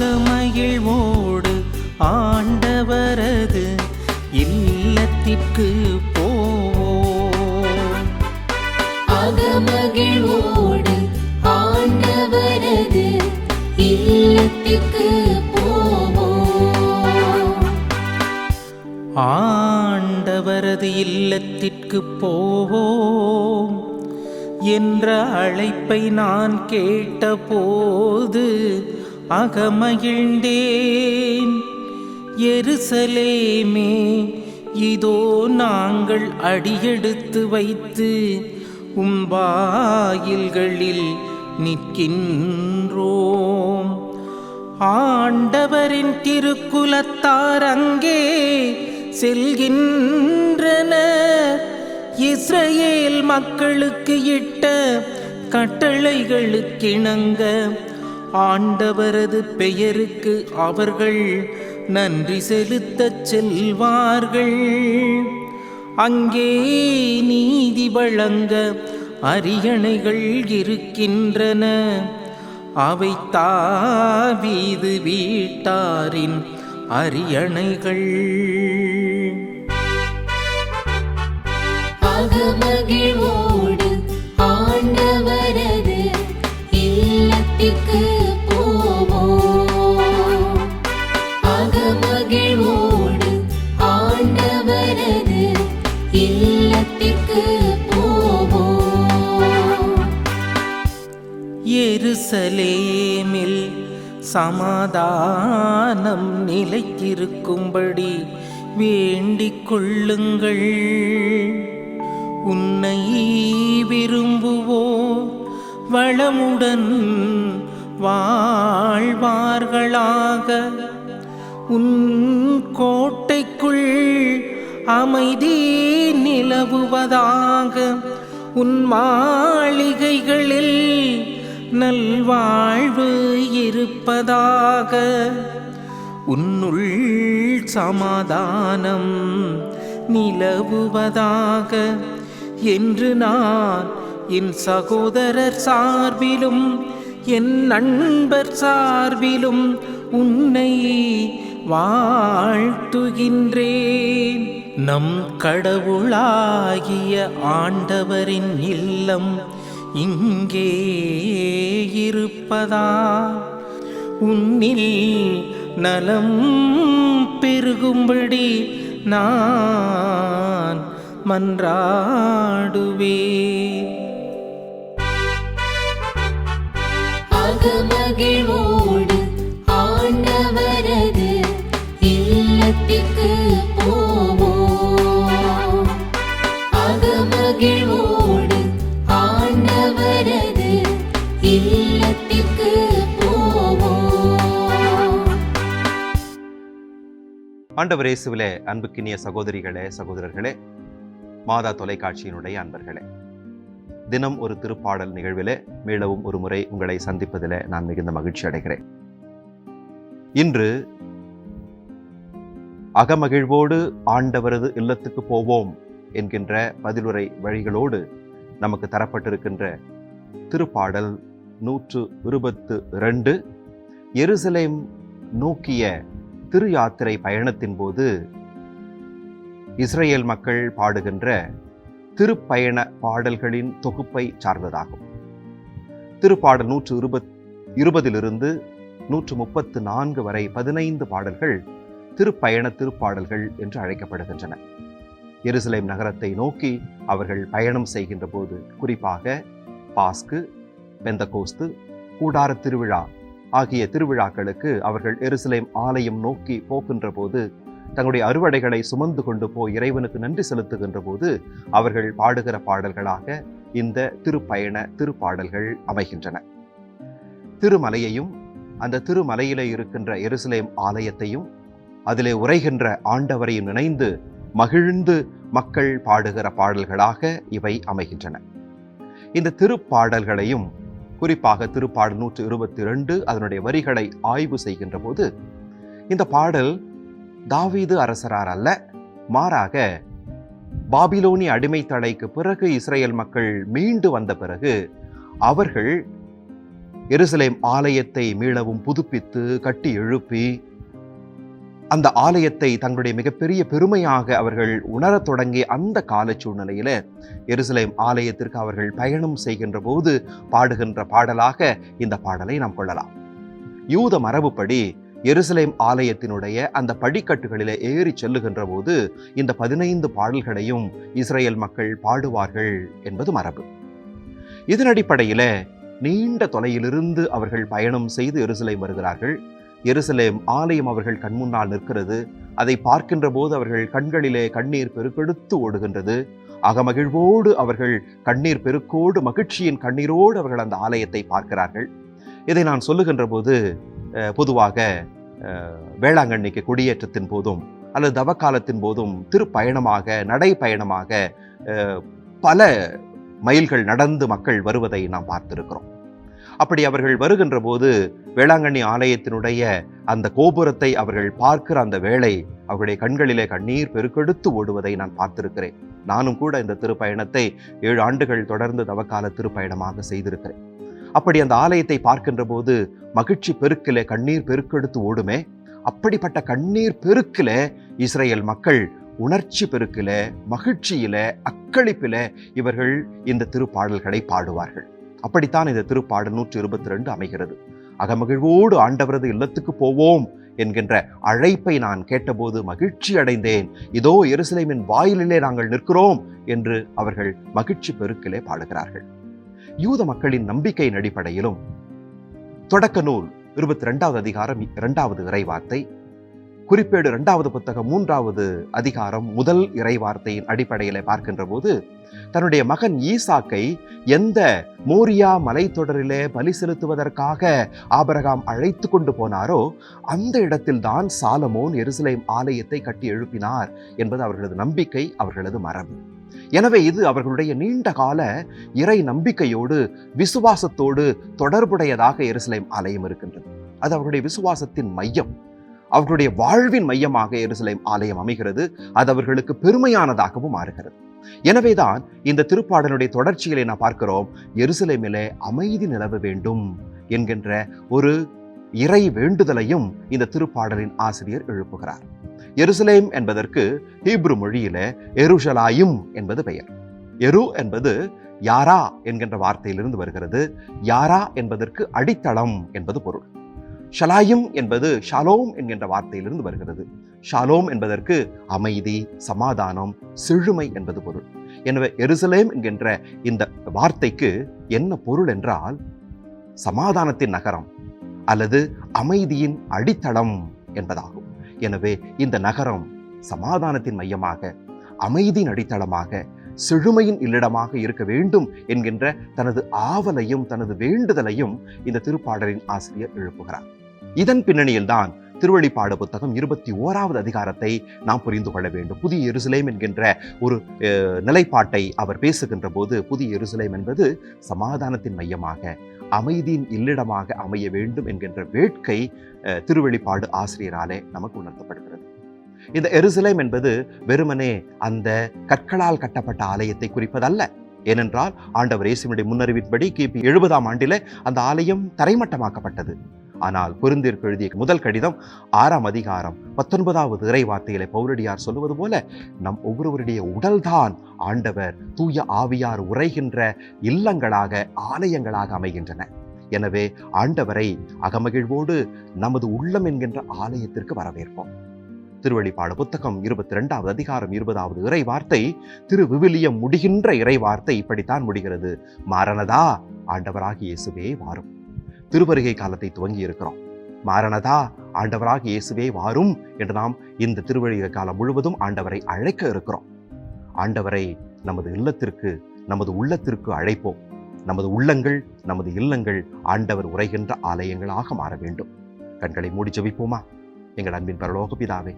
அகமகிழ்வோடு ஆண்டவரது இல்லத்திற்கு போவோம். அகமகிழ்வோடு ஆண்டவரது இல்லத்திற்கு போவோம். ஆண்டவரது இல்லத்திற்கு போவோம் என்ற அழைப்பை நான் கேட்டபோது அகமகிழ்ந்தேன். எருசலேமே, இதோ நாங்கள் அடியெடுத்து வைத்து வாயில்களில் நிற்கின்றோம். ஆண்டவரின் திருக்குலத்தார் அங்கே செல்கின்றனர். இஸ்ரவேல் மக்களுக்கு இட்ட கட்டளைகளுக்கிணங்க ஆண்டவரது பெயருக்கு அவர்கள் நன்றி செலுத்தச் செல்வார்கள். அங்கே நீதி வழங்க அரியணைகள் இருக்கின்றன. அவை தாவீது வீட்டாரின் அரியணைகள். அகமகிழ்வோடு ஆண்டவரது இல்லத்திற்கு போவோம். அகமகிழ்வோடு ஆண்டவரது இல்லத்திற்கு போவோம். எருசலேமில் சமாதானம் நிலைத்திருக்கும்படி வேண்டிக் கொள்ளுங்கள். உன்னை விரும்புவோர் வளமுடன் வாழ்வார்களாக. உன் கோட்டைக்குள் அமைதி நிலவுவதாக. உன் மாளிகைகளில் நல்வாழ்வு இருப்பதாக. உன்னுள் சமாதானம் நிலவுவதாக என்று நான் என் சகோதரர் சார்பிலும் என் நண்பர் சார்பிலும் உன்னை வாழ்த்துகின்றேன். நம் கடவுளாகிய ஆண்டவரின் இல்லம் இங்கே இருப்பதா உன்னில் நலம் பெருகும்படி நான் மன்றாடுவேன். அகமகிழ்வோடு ஆண்டவரது இல்லத்திற்கு போவோம். அகமகிழ்வோடு ஆண்டவரது இல்லத்திற்கு போவோம். ஆண்டவர் இயேசுவிலே அன்புக்கினிய சகோதரிகளே, சகோதரர்களே, மாதா தொலைக்காட்சியினுடைய அன்பர்களே, தினம் ஒரு திருப்பாடல் நிகழ்விலே மீளவும் ஒரு முறை உங்களை சந்திப்பதில் நான் மிகுந்த மகிழ்ச்சி அடைகிறேன். இன்று அகமகிழ்வோடு ஆண்டவரது இல்லத்துக்கு போவோம் என்கின்ற பதிலுரை வழிகளோடு நமக்கு தரப்பட்டிருக்கின்ற திருப்பாடல் 122 எருசலேம் நோக்கிய திரு யாத்திரை பயணத்தின் போது இஸ்ரேல் மக்கள் பாடுகின்ற திருப்பயண பாடல்களின் தொகுப்பை சார்ந்ததாகும். திருப்பாடல் 120 134 வரை 15 பாடல்கள் திருப்பயண திருப்பாடல்கள் என்று அழைக்கப்படுகின்றன. எருசலேம் நகரத்தை நோக்கி அவர்கள் பயணம் செய்கின்ற போது, குறிப்பாக பாஸ்கு, பெந்தகோஸ்து, கூடார திருவிழா ஆகிய திருவிழாக்களுக்கு அவர்கள் எருசலேம் ஆலயம் நோக்கி போகின்ற போது, தங்களுடைய அறுவடைகளை சுமந்து கொண்டு போய் இறைவனுக்கு நன்றி செலுத்துகின்ற போது அவர்கள் பாடுகிற பாடல்களாக இந்த திருப்பயண திருப்பாடல்கள் அமைகின்றன. திருமலையையும் அந்த திருமலையிலே இருக்கின்ற எருசலேம் ஆலயத்தையும் அதிலே உரைகின்ற ஆண்டவரையும் நினைந்து மகிழ்ந்து மக்கள் பாடுகிற பாடல்களாக இவை அமைகின்றன. இந்த திருப்பாடல்களையும் குறிப்பாக திருப்பாடல் 122 அதனுடைய வரிகளை ஆய்வு செய்கின்ற போது, இந்த பாடல் தாவீது அரசரார் அல்ல, மாறாக பாபிலோனிய அடிமைத்தடைக்கு பிறகு இஸ்ரேல் மக்கள் மீண்டு வந்த பிறகு அவர்கள் எருசலேம் ஆலயத்தை மீளவும் புதுப்பித்து கட்டி எழுப்பி அந்த ஆலயத்தை தங்களுடைய மிகப்பெரிய பெருமையாக அவர்கள் உணரத் தொடங்கிய அந்த கால சூழ்நிலையில எருசலேம் ஆலயத்திற்கு அவர்கள் பயணம் செய்கின்ற போது பாடுகின்ற பாடலாக இந்த பாடலை நாம் கொள்ளலாம். யூத மரபுப்படி எருசலேம் ஆலயத்தினுடைய அந்த படிக்கட்டுகளிலே ஏறி செல்லுகின்ற போது இந்த 15 பாடல்களையும் இஸ்ரேல் மக்கள் பாடுவார்கள் என்பது மரபு. இதன் அடிப்படையில நீண்ட தொலையிலிருந்து அவர்கள் பயணம் செய்து எருசலேம் வருகிறார்கள். எருசலேம் ஆலயம் அவர்கள் கண்முன்னால் நிற்கிறது. அதை பார்க்கின்ற போது அவர்கள் கண்களிலே கண்ணீர் பெருக்கெடுத்து ஓடுகின்றது. அகமகிழ்வோடு அவர்கள் கண்ணீர் பெருக்கோடு மகிழ்ச்சியின் கண்ணீரோடு அவர்கள் அந்த ஆலயத்தை பார்க்கிறார்கள். இதை நான் சொல்லுகின்ற போது பொதுவாக வேளாங்கண்ணிக்கு கொடியேற்றத்தின் போதும் அல்லது தவக்காலத்தின் போதும் திருப்பயணமாக நடைப்பயணமாக பல மைல்கள் நடந்து மக்கள் வருவதை நாம் பார்த்திருக்கிறோம். அப்படி அவர்கள் வருகின்ற போது வேளாங்கண்ணி ஆலயத்தினுடைய அந்த கோபுரத்தை அவர்கள் பார்க்கிற அந்த வேளை அவருடைய கண்களிலே கண்ணீர் பெருக்கெடுத்து ஓடுவதை நான் பார்த்திருக்கிறேன். நானும் கூட இந்த திருப்பயணத்தை 7 ஆண்டுகள் தொடர்ந்து தவக்கால திருப்பயணமாக செய்திருக்கிறேன். அப்படி அந்த ஆலயத்தை பார்க்கின்ற போது மகிழ்ச்சி பெருக்கிலே கண்ணீர் பெருக்கெடுத்து ஓடுமே, அப்படிப்பட்ட கண்ணீர் பெருக்கிலே இஸ்ரேல் மக்கள் உணர்ச்சி பெருக்கில மகிழ்ச்சியில அக்களிப்பில இவர்கள் இந்த திருப்பாடல்களை பாடுவார்கள். அப்படித்தான் இந்த திருப்பாடல் 122 அமைகிறது. அகமகிழ்வோடு ஆண்டவரது இல்லத்துக்கு போவோம் என்கின்ற அழைப்பை நான் கேட்டபோது மகிழ்ச்சி அடைந்தேன். இதோ எருசலேமின் வாயிலிலே நாங்கள் நிற்கிறோம் என்று அவர்கள் மகிழ்ச்சி பெருக்கிலே பாடுகிறார்கள். யூத மக்களின் நம்பிக்கையின் அடிப்படையிலும் தொடக்க நூல் 22வது அதிகாரம் 2வது இறைவார்த்தை, குறிப்பேடு 2வது புத்தகம் 3வது அதிகாரம் 1 இறைவார்த்தையின் அடிப்படையில பார்க்கின்ற போது தன்னுடைய மகன் ஈசாக்கை எந்த மோரியா மலைத்தொடரிலே பலி செலுத்துவதற்காக ஆபிரகாம் அழைத்து கொண்டு போனாரோ அந்த இடத்தில்தான் சாலமோன் எருசலேம் ஆலயத்தை கட்டி எழுப்பினார் என்பது அவர்களது நம்பிக்கை, அவர்களது மரபு. எனவே இது அவர்களுடைய நீண்ட கால இறை நம்பிக்கையோடு விசுவாசத்தோடு தொடர்புடையதாக எருசலேம் ஆலயம் இருக்கின்றது. அது அவர்களுடைய விசுவாசத்தின் மையம், அவர்களுடைய வாழ்வின் மையமாக எருசலேம் ஆலயம் அமைகிறது. அது அவர்களுக்கு பெருமையானதாகவும் மாறுகிறது. எனவேதான் இந்த திருப்பாடலுடைய தொடர்ச்சிகளை நான் பார்க்கிறோம். எருசலேமிலே அமைதி நிலவ வேண்டும் என்கின்ற ஒரு இறை வேண்டுதலையும் இந்த திருப்பாடலின் ஆசிரியர் எழுப்புகிறார். எருசலேம் என்பதற்கு ஹீப்ரு மொழியில எருஷலாயும் என்பது பெயர். எரு என்பது யாரா என்கின்ற வார்த்தையிலிருந்து வருகிறது. யாரா என்பதற்கு அடித்தளம் என்பது பொருள். ஷலாயும் என்பது ஷாலோம் என்கின்ற வார்த்தையிலிருந்து வருகிறது. ஷாலோம் என்பதற்கு அமைதி, சமாதானம், செழுமை என்பது பொருள். எனவே எருசலேம் என்கின்ற இந்த வார்த்தைக்கு என்ன பொருள் என்றால் சமாதானத்தின் நகரம் அல்லது அமைதியின் அடித்தளம் என்பதாகும். எனவே இந்த நகரம் சமாதானத்தின் மையமாக, அமைதியின் அடித்தளமாக, செழுமையின் இல்லிடமாக இருக்க வேண்டும் என்கின்ற தனது ஆவலையும் தனது வேண்டுதலையும் இந்த திருப்பாடலின் ஆசிரியர் எழுப்புகிறார். இதன் பின்னணியில் தான் திருவெளிப்பாடு புத்தகம் 21வது அதிகாரத்தை நாம் புரிந்து கொள்ள வேண்டும். புதிய எருசலேம் என்கின்ற ஒரு நிலைப்பாட்டை அவர் பேசுகின்ற போது புதிய எருசலேம் என்பது சமாதானத்தின் மையமாக, அமைதியின் இல்லிடமாக அமைய வேண்டும் என்கின்ற வேட்கை திருவெளிப்பாடு ஆசிரியராலே நமக்கு உணர்த்தப்படுகிறது. இந்த எருசலேம் என்பது வெறுமனே அந்த கற்களால் கட்டப்பட்ட ஆலயத்தை குறிப்பதல்ல. ஏனென்றால் ஆண்டவர் இயேசுவினுடைய முன்னறிவின்படி கிபி 70ஆம் ஆண்டிலே அந்த ஆலயம் தரைமட்டமாக்கப்பட்டது. ஆனால் கொரிந்தியருக்கு எழுதிய முதல் கடிதம் 6ஆம் அதிகாரம் 19வது இறைவார்த்தையிலே பவுலடியார் சொல்லுவது போல நம் ஒவ்வொருவருடைய உடல்தான் ஆண்டவர் தூய ஆவியார் உரைகின்ற இல்லங்களாக, ஆலயங்களாக அமைகின்றன. எனவே ஆண்டவரை அகமகிழ்வோடு நமது உள்ளம் என்கின்ற ஆலயத்திற்கு வரவேற்போம். திருவெளிப்பாடு புத்தகம் 22வது அதிகாரம் 20வது இறைவார்த்தை, திருவிவிலியம் முடிகின்ற இறைவார்த்தை இப்படித்தான் முடிகிறது. மாரணதா, ஆண்டவராகிய இயேசுவே வாரும். திருவருகை காலத்தை துவங்கி இருக்கிறோம். மாரணதா, ஆண்டவராகிய இயேசுவே வாரும் என்று நாம் இந்த திருவருகை காலம் முழுவதும் ஆண்டவரை அழைக்க இருக்கிறோம். ஆண்டவரை நமது இல்லத்திற்கு, நமது உள்ளத்திற்கு அழைப்போம். நமது உள்ளங்கள், நமது இல்லங்கள் ஆண்டவர் உரைகின்ற ஆலயங்களாக மாற வேண்டும். கண்களை மூடி ஜெபிப்போமா? எங்கள் அன்பின் பரலோக பிதாவே,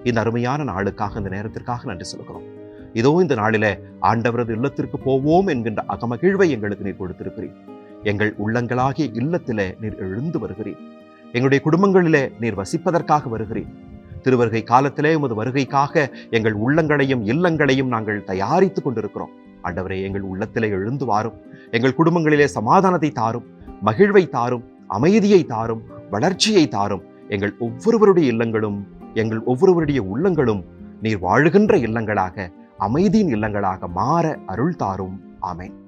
இந்த அருமையான நாளுக்காக, இந்த நேரத்திற்காக நன்றி சொல்கிறோம். இதோ இந்த நாளிலே ஆண்டவரது இல்லத்திற்கு போவோம் என்கின்ற அகமகிழ்வை எங்களுக்கு நீர் கொடுத்திருக்கிறீர். எங்கள் உள்ளங்களாகிய இல்லத்திலே நீர் எழுந்து வருகிறீர். எங்களுடைய குடும்பங்களிலே நீர் வசிப்பதற்காக வருகிறீர். திருவருகை காலத்திலே உமது வருகைக்காக எங்கள் உள்ளங்களையும் இல்லங்களையும் நாங்கள் தயாரித்துக் கொண்டிருக்கிறோம். ஆண்டவரே, எங்கள் உள்ளத்திலே எழுந்து வாரும். எங்கள் குடும்பங்களிலே சமாதானத்தை தாரும். மகிழ்வை தாரும், அமைதியை தாரும், வளர்ச்சியை தாரும். எங்கள் ஒவ்வொருவருடைய இல்லங்களும், எங்கள் ஒவ்வொருவருடைய உள்ளங்களும் நீர் வாழுகின்ற இல்லங்களாக, அமைதியின் இல்லங்களாக மாற அருள் தாரும். ஆமென்.